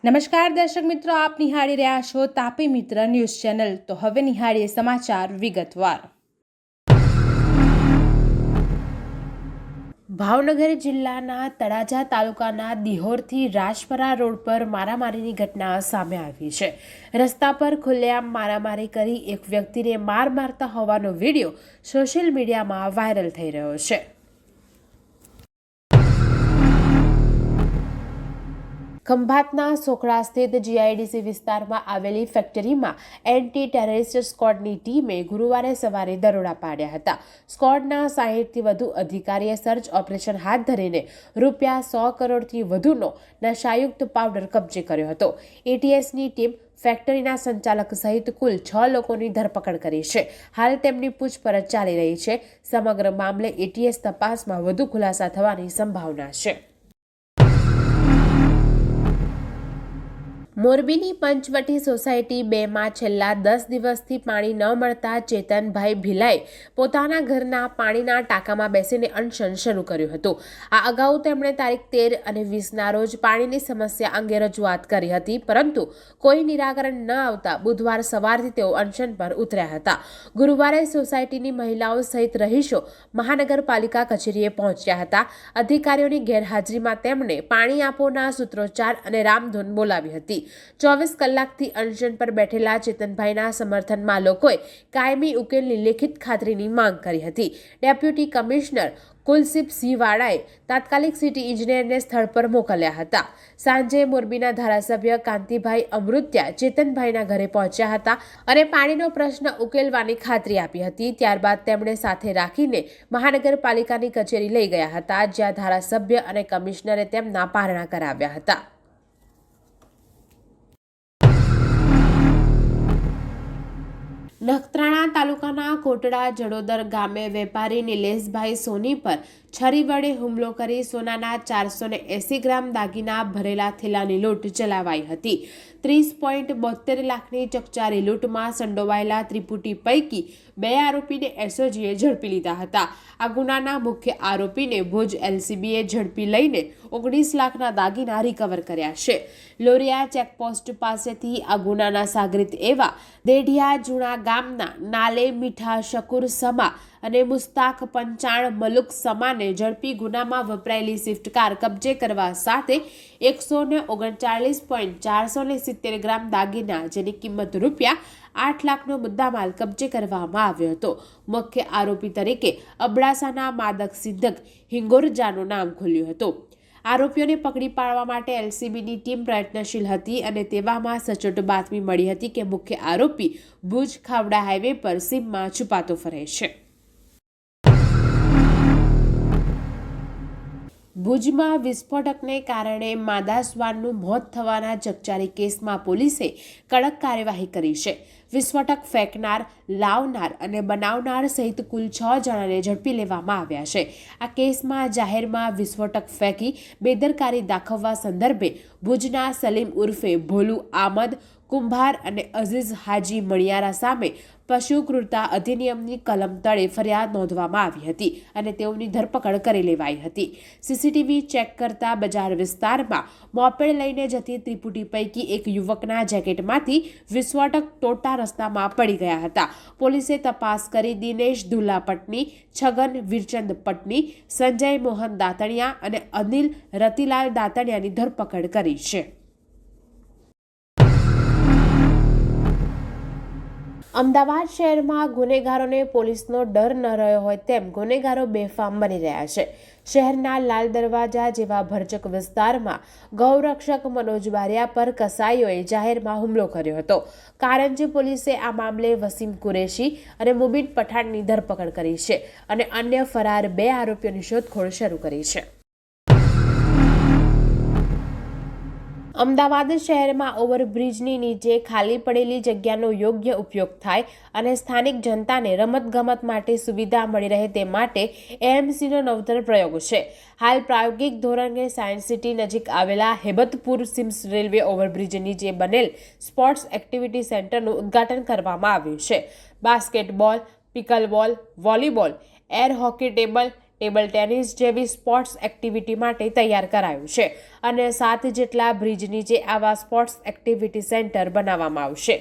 નમસ્કાર દર્શક મિત્રો, આપ નિહાળી રહ્યા છો તાપી મિત્ર ન્યૂઝ ચેનલ। તો હવે નિહાળીએ સમાચાર વિગતવાર। ભાવનગર જિલ્લાના તળાજા તાલુકાના દિહોરથી રાજપરા રોડ પર મારામારીની ઘટના સામે આવી છે। રસ્તા પર ખુલ્લેઆમ મારામારી કરી એક વ્યક્તિને માર મારતા હોવાનો વિડીયો સોશિયલ મીડિયામાં વાયરલ થઈ રહ્યો છે। ખંભાતના સોખડા સ્થિત જીઆઈડીસી વિસ્તારમાં આવેલી ફેક્ટરીમાં એન્ટી ટેરરિસ્ટ સ્ક્વોડની ટીમે ગુરુવારે સવારે દરોડા પાડ્યા હતા। સ્ક્વોડના 60થી વધુ અધિકારીએ સર્ચ ઓપરેશન હાથ ધરીને રૂપિયા 100 કરોડથી વધુનો નશાયુક્ત પાવડર કબજે કર્યો હતો। એટીએસની ટીમ ફેક્ટરીના સંચાલક સહિત કુલ 6 લોકોની ધરપકડ કરી છે। હાલ તેમની પૂછપરછ ચાલી રહી છે। સમગ્ર મામલે એટીએસ તપાસમાં વધુ ખુલાસા થવાની સંભાવના છે। મોરબીની પંચવટી સોસાયટી 2માં છેલ્લા 10 દિવસથી પાણી ન મળતા ચેતનભાઈ ભીલાએ પોતાના ઘરના પાણીના ટાંકામાં બેસીને અનશન શરૂ કર્યું હતું। આ અગાઉ તેમણે તારીખ 13 અને 20ના રોજ પાણીની સમસ્યા અંગે રજૂઆત કરી હતી, પરંતુ કોઈ નિરાકરણ ન આવતા બુધવાર સવારથી તેઓ અનશન પર ઉતર્યા હતા। ગુરુવારે સોસાયટીની મહિલાઓ સહિત રહીશો મહાનગરપાલિકા કચેરીએ પહોંચ્યા હતા। અધિકારીઓની ગેરહાજરીમાં તેમણે પાણી આપોના સૂત્રોચ્ચાર અને રામધૂન બોલાવી હતી। 24 કલાકથી અનશન પર બેઠેલા ચેતનભાઈના સમર્થનમાં લોકોએ કાયમી ઉકેલની લેખિત ખાતરીની માંગ કરી હતી। ડેપ્યુટી કમિશનર કુલદીપસિંહ વાળાએ તાત્કાલિક સિટી એન્જિનિયરને સ્થળ પર મોકલ્યા હતા। સાંજે મોરબીના ધારાસભ્ય કાંતિભાઈ અમૃત્યા ચેતનભાઈના ઘરે પહોંચ્યા હતા અને પાણીનો પ્રશ્ન ઉકેલવાની ખાતરી આપી હતી। ત્યારબાદ તેમણે સાથે રાખીને મહાનગરપાલિકાની કચેરી લઈ ગયા હતા, જ્યાં ધારાસભ્ય અને કમિશનરે તેમના પારણા કરાવ્યા હતા। નખત્રાણા તાલુકાના કોટડા જડોદર ગામે વેપારી નિલેશભાઈ સોની પર છરી વડે હુમલો કરી સોનાના 480 ગ્રામ દાગીના ભરેલા થેલાની લૂંટ ચલાવાઈ હતી। 30.72 લાખની ચકચારી લૂંટમાં સંડોવાયેલા ત્રિપુટી પૈકી 2 આરોપીને એસઓજીએ ઝડપી લીધા હતા। આ ગુનાના મુખ્ય આરોપીને ભુજ એલસીબીએ ઝડપી લઈને 19 લાખના દાગીના રિકવર કર્યા છે। લોરિયા ચેકપોસ્ટ પાસેથી આ ગુનાના સાગરીત એવા દેઢિયા જૂણા ગામના નાલે મીઠા શકુર સમા અને મુસ્તાક પંચાણ મલુક સમાને ઝડપી ગુનામાં વપરાયેલી સ્વિફ્ટ કાર કબજે કરવા સાથે 139.470 ગ્રામ દાગીના, જેની કિંમત રૂપિયા 8 લાખનો મુદ્દામાલ કબજે કરવામાં આવ્યો હતો। મુખ્ય આરોપી તરીકે અબડાસાના માદક સિદ્ધક હિંગોરજાનું નામ ખુલ્યું હતું। આરોપીઓને પકડી પાડવા માટે એલસીબીની ટીમ પ્રયત્નશીલ હતી અને તેવામાં સચોટ બાતમી મળી હતી કે મુખ્ય આરોપી ભુજ ખાવડા હાઈવે પર સીમમાં છુપાતો ફરે છે। ભુજમાં વિસ્ફોટકને કારણે માદા શ્વાનનું મોત થવાના ચકચારી કેસમાં પોલીસે કડક કાર્યવાહી કરી છે। વિસ્ફોટક ફેંકનાર, લાવનાર અને બનાવનાર સહિત કુલ 6 જણાને ઝડપી લેવામાં આવ્યા છે। આ કેસમાં જાહેરમાં વિસ્ફોટક ફેંકી બેદરકારી દાખવવા સંદર્ભે ભુજના સલીમ ઉર્ફે ભોલુ આમદ કુંભાર અને અઝીઝ હાજી મણિયારા સામે પશુ ક્રૂરતા અધિનિયમની કલમ તળે ફરિયાદ નોંધવામાં આવી હતી અને તેઓની ધરપકડ કરી લેવાઈ હતી। સીસીટીવી ચેક કરતા બજાર વિસ્તારમાં મોપેડ લઈને જતી ત્રિપુટી પૈકી એક યુવકના જેકેટમાંથી વિસ્ફોટક તોડતા રસ્તામાં પડી ગયા હતા। પોલીસે તપાસ કરી દિનેશ ધુલા પટની, છગન વીરચંદ પટની, સંજય મોહન દાતણિયા અને અનિલ રતિલાલ દાતણિયાની ધરપકડ કરી છે। અમદાવાદ શહેરમાં ગુનેગારોને પોલીસનો ડર ન રહ્યો હોય તેમ ગુનેગારો બેફામ બની રહ્યા છે। શહેરના લાલ દરવાજા જેવા ભરચક વિસ્તારમાં ગૌરક્ષક મનોજ બારિયા પર કસાઈઓએ જાહેરમાં હુમલો કર્યો હતો। કારંજી પોલીસે આ મામલે વસીમ કુરેશી અને મુબીન પઠાણની ધરપકડ કરી છે અને અન્ય ફરાર 2 આરોપીઓની શોધખોળ શરૂ કરી છે। અમદાવાદ શહેરમાં ઓવરબ્રિજની નીચે ખાલી પડેલી જગ્યાનો યોગ્ય ઉપયોગ થાય અને સ્થાનિક જનતાને રમતગમત માટે સુવિધા મળી રહે તે માટે એએમસીનો નવતર પ્રયોગ છે। હાલ પ્રાયોગિક ધોરણે સાયન્સ સિટી નજીક આવેલા હેબતપુર સિમ્સ રેલવે ઓવરબ્રિજ નીચે બનેલ સ્પોર્ટ્સ એક્ટિવિટી સેન્ટરનું ઉદ્ઘાટન કરવામાં આવ્યું છે। Basketball, pickleball, volleyball, air hockey table table tennis જેવી સ્પોર્ટ્સ એક્ટિવિટી માટે તૈયાર કરાયું છે અને 7 જેટલા બ્રિજ નીચે આવા સ્પોર્ટ્સ એક્ટિવિટી સેન્ટર બનાવવામાં આવશે.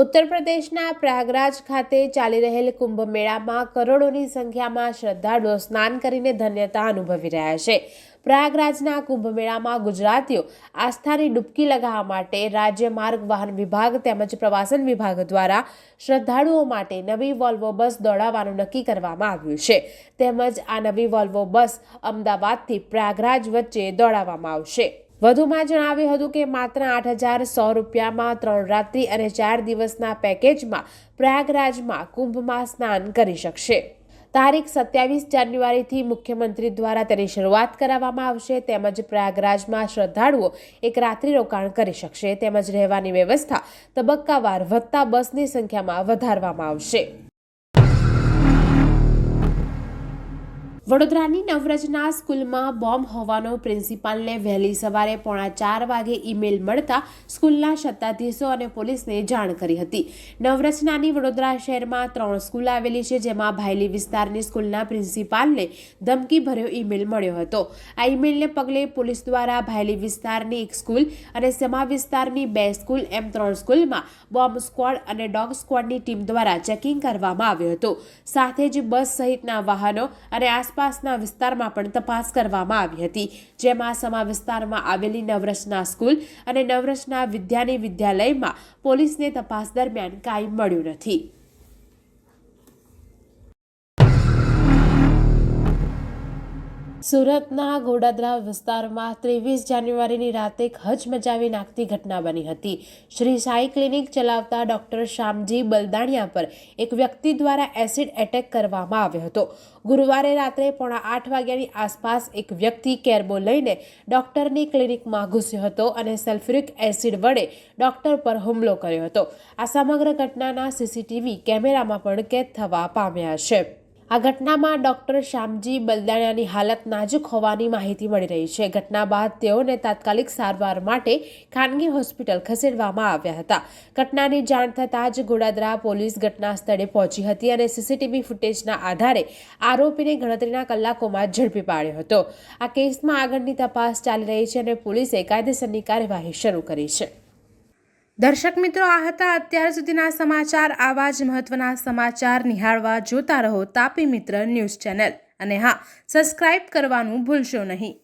ઉત્તર પ્રદેશના પ્રયાગરાજ ખાતે ચાલી રહેલ કુંભ મેળામાં કરોડોની સંખ્યામાં શ્રદ્ધાળુઓ સ્નાન કરીને ધન્યતા અનુભવી રહ્યા છે. પ્રયાગરાજના કુંભ મેળામાં ગુજરાતીઓ આસ્થાની ડૂબકી લગાવવા માટે રાજ્ય માર્ગ વાહન વિભાગ તેમજ પ્રવાસન વિભાગ દ્વારા શ્રદ્ધાળુઓ માટે નવી વોલ્વો બસ દોડાવવાનું નક્કી કરવામાં આવ્યું છે. તેમજ આ નવી વોલ્વો બસ અમદાવાદથી પ્રયાગરાજ વચ્ચે દોડાવવામાં આવશે. વધુમાં જણાવ્યું હતું કે માત્ર 8,100 રૂપિયામાં 3 રાત્રિ અને 4 દિવસના પેકેજમાં પ્રયાગરાજમાં કુંભમાં સ્નાન કરી શકશે. તારીખ 27 જાન્યુઆરીથી મુખ્યમંત્રી દ્વારા તેની શરૂઆત કરાવવામાં આવશે. તેમજ પ્રયાગરાજમાં શ્રદ્ધાળુઓ એક રાત્રિ રોકાણ કરી શકશે. તેમજ રહેવાની વ્યવસ્થા તબક્કાવાર વધતા બસની સંખ્યામાં વધારવામાં આવશે. વડોદરાની નવરચના સ્કૂલમાં બોમ્બ હોવાનો પ્રિન્સિપાલને વહેલી સવારે 3:45 વાગે ઈમેલ મળતા સ્કૂલના સત્તાધીશો અને પોલીસને જાણ કરી હતી. નવરચનાની વડોદરા શહેરમાં 3 સ્કૂલ આવેલી છે, જેમાં ભાયલી વિસ્તારની સ્કૂલના પ્રિન્સિપાલને ધમકીભર્યો ઈમેલ મળ્યો હતો. આ ઈમેલને પગલે પોલીસ દ્વારા ભાયલી વિસ્તારની 1 સ્કૂલ અને સમા વિસ્તારની 2 સ્કૂલ એમ 3 સ્કૂલમાં બોમ્બ સ્ક્વોડ અને ડોગ સ્ક્વોડની ટીમ દ્વારા ચેકિંગ કરવામાં આવ્યું હતું. સાથે જ બસ સહિતના વાહનો અને આસપાસના વિસ્તારમાં પણ તપાસ કરવામાં આવી હતી, જેમાં સમા વિસ્તારમાં આવેલી નવરચના સ્કૂલ અને નવરચના વિદ્યાની વિદ્યાલયમાં પોલીસને તપાસ દરમિયાન કાંઈ મળ્યું નથી. સુરતના ગોડાદરા વિસ્તારમાં 23 જાન્યુઆરીની રાતે હચમચાવી નાખતી ઘટના બની હતી. શ્રી સાઈ ક્લિનિક ચલાવતા ડોક્ટર શામજી બલદાણિયા પર એક વ્યક્તિ દ્વારા એસિડ એટેક કરવામાં આવ્યો હતો. ગુરુવારે રાત્રે 8:30 વાગ્યાની આસપાસ એક વ્યક્તિ કેરબો લઈને ડોક્ટરની ક્લિનિકમાં ઘૂસ્યો હતો અને સલ્ફ્યુરિક એસિડ વડે ડોક્ટર પર હુમલો કર્યો હતો. આ સમગ્ર ઘટનાના સીસીટીવી કેમેરામાં પણ કેદ થવા પામ્યા છે. આ ઘટનામાં ડોક્ટર શામજી બલદાણિયાની હાલત નાજુક હોવાની માહિતી મળી રહી છે. ઘટના બાદ તેઓને તાત્કાલિક સારવાર માટે ખાનગી હોસ્પિટલ ખસેડવામાં આવ્યા હતા. ઘટનાની જાણ થતાં જ ગોડાદરા પોલીસ ઘટના સ્થળે પહોંચી હતી અને સીસીટીવી ફૂટેજના આધારે આરોપીને ગણતરીના કલાકોમાં ઝડપી પાડ્યો હતો. આ કેસમાં આગળની તપાસ ચાલી રહી છે અને પોલીસે કાયદેસરની કાર્યવાહી શરૂ કરી છે. દર્શક મિત્રો, આ હતા અત્યાર સુધીના સમાચાર. આવા જ મહત્વના સમાચાર નિહાળવા જોતા રહો તાપી મિત્ર ન્યૂઝ ચેનલ અને હા, સબસ્ક્રાઇબ કરવાનું ભૂલશો નહીં.